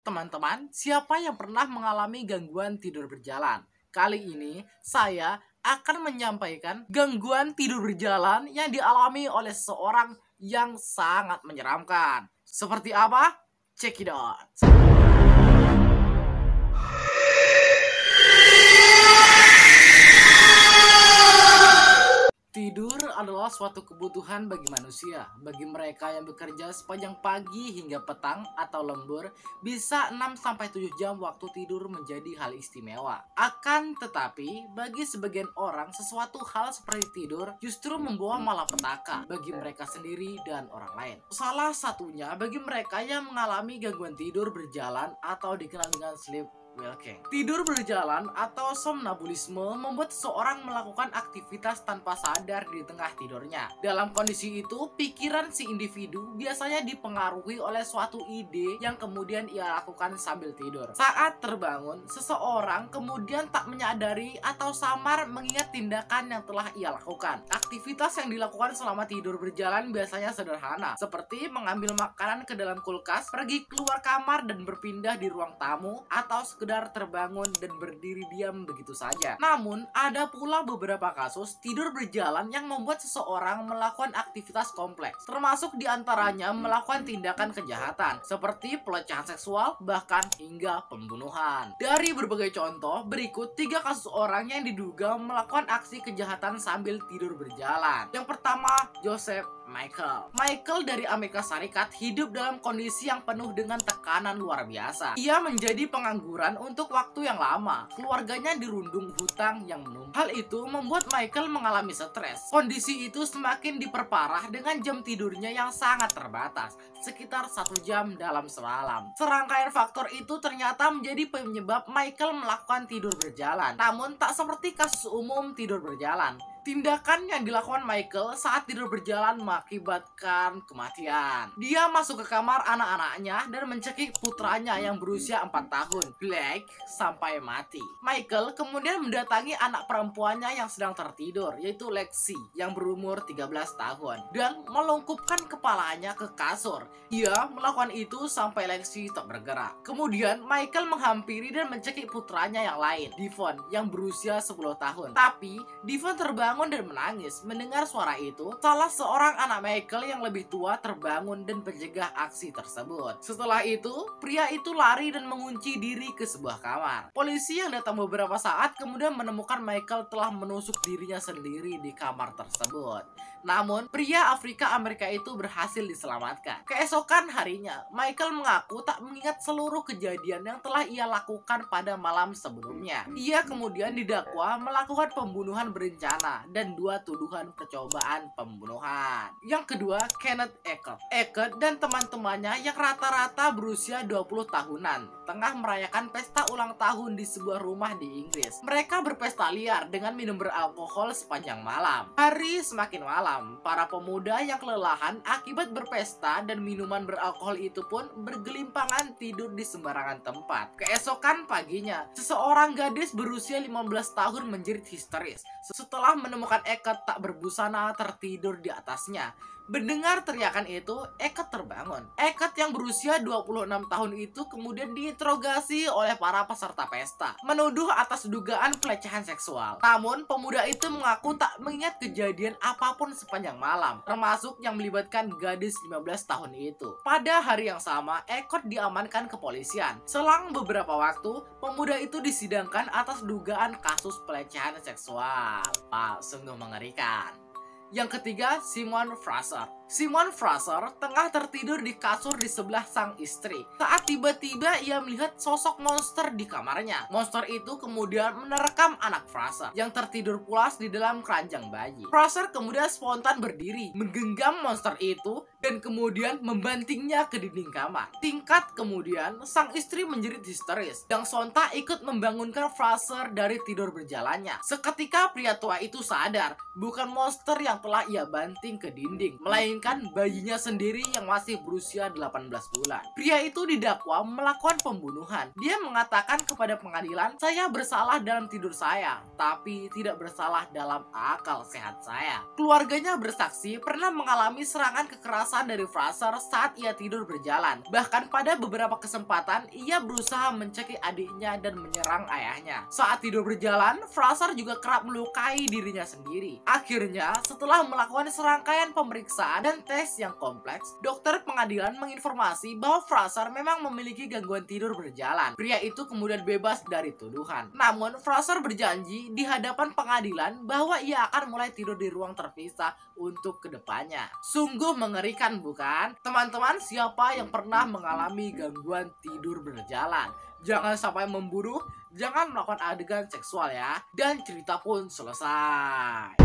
Teman-teman, siapa yang pernah mengalami gangguan tidur berjalan? Kali ini saya akan menyampaikan gangguan tidur berjalan yang dialami oleh seseorang yang sangat menyeramkan. Seperti apa? Check it out. Tidur adalah suatu kebutuhan bagi manusia. Bagi mereka yang bekerja sepanjang pagi hingga petang atau lembur, bisa 6-7 jam waktu tidur menjadi hal istimewa. Akan tetapi, bagi sebagian orang, sesuatu hal seperti tidur justru membawa malapetaka bagi mereka sendiri dan orang lain. Salah satunya bagi mereka yang mengalami gangguan tidur berjalan atau dikenal dengan sleep walking. Tidur berjalan atau somnambulisme membuat seseorang melakukan aktivitas tanpa sadar di tengah tidurnya. Dalam kondisi itu, pikiran si individu biasanya dipengaruhi oleh suatu ide yang kemudian ia lakukan sambil tidur. Saat terbangun, seseorang kemudian tak menyadari atau samar mengingat tindakan yang telah ia lakukan. Aktivitas yang dilakukan selama tidur berjalan biasanya sederhana, seperti mengambil makanan ke dalam kulkas, pergi keluar kamar dan berpindah di ruang tamu, atau sekedar terbangun dan berdiri diam begitu saja. Namun, ada pula beberapa kasus tidur berjalan yang membuat seseorang melakukan aktivitas kompleks, termasuk diantaranya melakukan tindakan kejahatan, seperti pelecehan seksual, bahkan hingga pembunuhan. Dari berbagai contoh, berikut 3 kasus orang yang diduga melakukan aksi kejahatan sambil tidur berjalan. Yang pertama, Joseph Michael. Michael dari Amerika Serikat hidup dalam kondisi yang penuh dengan tekanan luar biasa. Ia menjadi pengangguran untuk waktu yang lama. Keluarganya dirundung hutang yang menumpuk. Hal itu membuat Michael mengalami stres. Kondisi itu semakin diperparah dengan jam tidurnya yang sangat terbatas, sekitar 1 jam dalam semalam. Serangkaian faktor itu ternyata menjadi penyebab Michael melakukan tidur berjalan. Namun tak seperti kasus umum tidur berjalan. Tindakan yang dilakukan Michael saat tidur berjalan mengakibatkan kematian. Dia masuk ke kamar anak-anaknya dan mencekik putranya yang berusia 4 tahun, Blake, sampai mati. Michael kemudian mendatangi anak perempuannya yang sedang tertidur, yaitu Lexi, yang berumur 13 tahun, dan melungkupkan kepalanya ke kasur. Ia melakukan itu sampai Lexi tak bergerak. Kemudian Michael menghampiri dan mencekik putranya yang lain, Devon, yang berusia 10 tahun. Tapi Devon terbangun dan menangis. Mendengar suara itu, salah seorang anak Michael yang lebih tua terbangun dan mencegah aksi tersebut. Setelah itu, pria itu lari dan mengunci diri ke sebuah kamar. Polisi yang datang beberapa saat kemudian menemukan Michael telah menusuk dirinya sendiri di kamar tersebut. Namun, pria Afrika Amerika itu berhasil diselamatkan. Keesokan harinya, Michael mengaku tak mengingat seluruh kejadian yang telah ia lakukan pada malam sebelumnya. Ia kemudian didakwa melakukan pembunuhan berencana dan 2 tuduhan percobaan pembunuhan. Yang kedua, Kenneth Eckert. Eckert dan teman-temannya yang rata-rata berusia 20 tahunan tengah merayakan pesta ulang tahun di sebuah rumah di Inggris. Mereka berpesta liar dengan minum beralkohol sepanjang malam. Hari semakin malam, para pemuda yang kelelahan akibat berpesta dan minuman beralkohol itu pun bergelimpangan tidur di sembarangan tempat. Keesokan paginya, seseorang gadis berusia 15 tahun menjerit histeris setelah menemukan Eckert tak berbusana tertidur di atasnya. Mendengar teriakan itu, Eckert terbangun. Eckert yang berusia 26 tahun itu kemudian diinterogasi oleh para peserta pesta, menuduh atas dugaan pelecehan seksual. Namun, pemuda itu mengaku tak mengingat kejadian apapun sepanjang malam, termasuk yang melibatkan gadis 15 tahun itu. Pada hari yang sama, Eckert diamankan kepolisian. Selang beberapa waktu, pemuda itu disidangkan atas dugaan kasus pelecehan seksual. Sungguh mengerikan. Yang ketiga, Simon Fraser. Simon Fraser tengah tertidur di kasur di sebelah sang istri saat tiba-tiba ia melihat sosok monster di kamarnya. Monster itu kemudian menerkam anak Fraser yang tertidur pulas di dalam keranjang bayi. Fraser kemudian spontan berdiri, menggenggam monster itu dan kemudian membantingnya ke dinding kamar. Tingkat kemudian, sang istri menjerit histeris dan sontak ikut membangunkan Fraser dari tidur berjalannya. Seketika pria tua itu sadar, bukan monster yang telah ia banting ke dinding, melainkan bayinya sendiri yang masih berusia 18 bulan. Pria itu didakwa melakukan pembunuhan. Dia mengatakan kepada pengadilan, "Saya bersalah dalam tidur saya, tapi tidak bersalah dalam akal sehat saya." Keluarganya bersaksi pernah mengalami serangan kekerasan perasaan dari Fraser saat ia tidur berjalan. Bahkan pada beberapa kesempatan, ia berusaha mencekik adiknya dan menyerang ayahnya. Saat tidur berjalan, Fraser juga kerap melukai dirinya sendiri. Akhirnya, setelah melakukan serangkaian pemeriksaan dan tes yang kompleks, dokter pengadilan menginformasi bahwa Fraser memang memiliki gangguan tidur berjalan. Pria itu kemudian bebas dari tuduhan. Namun, Fraser berjanji di hadapan pengadilan bahwa ia akan mulai tidur di ruang terpisah untuk kedepannya. Sungguh mengerikan, bukan? Teman-teman, siapa yang pernah mengalami gangguan tidur berjalan? Jangan sampai membunuh, jangan melakukan adegan seksual ya. Dan cerita pun selesai.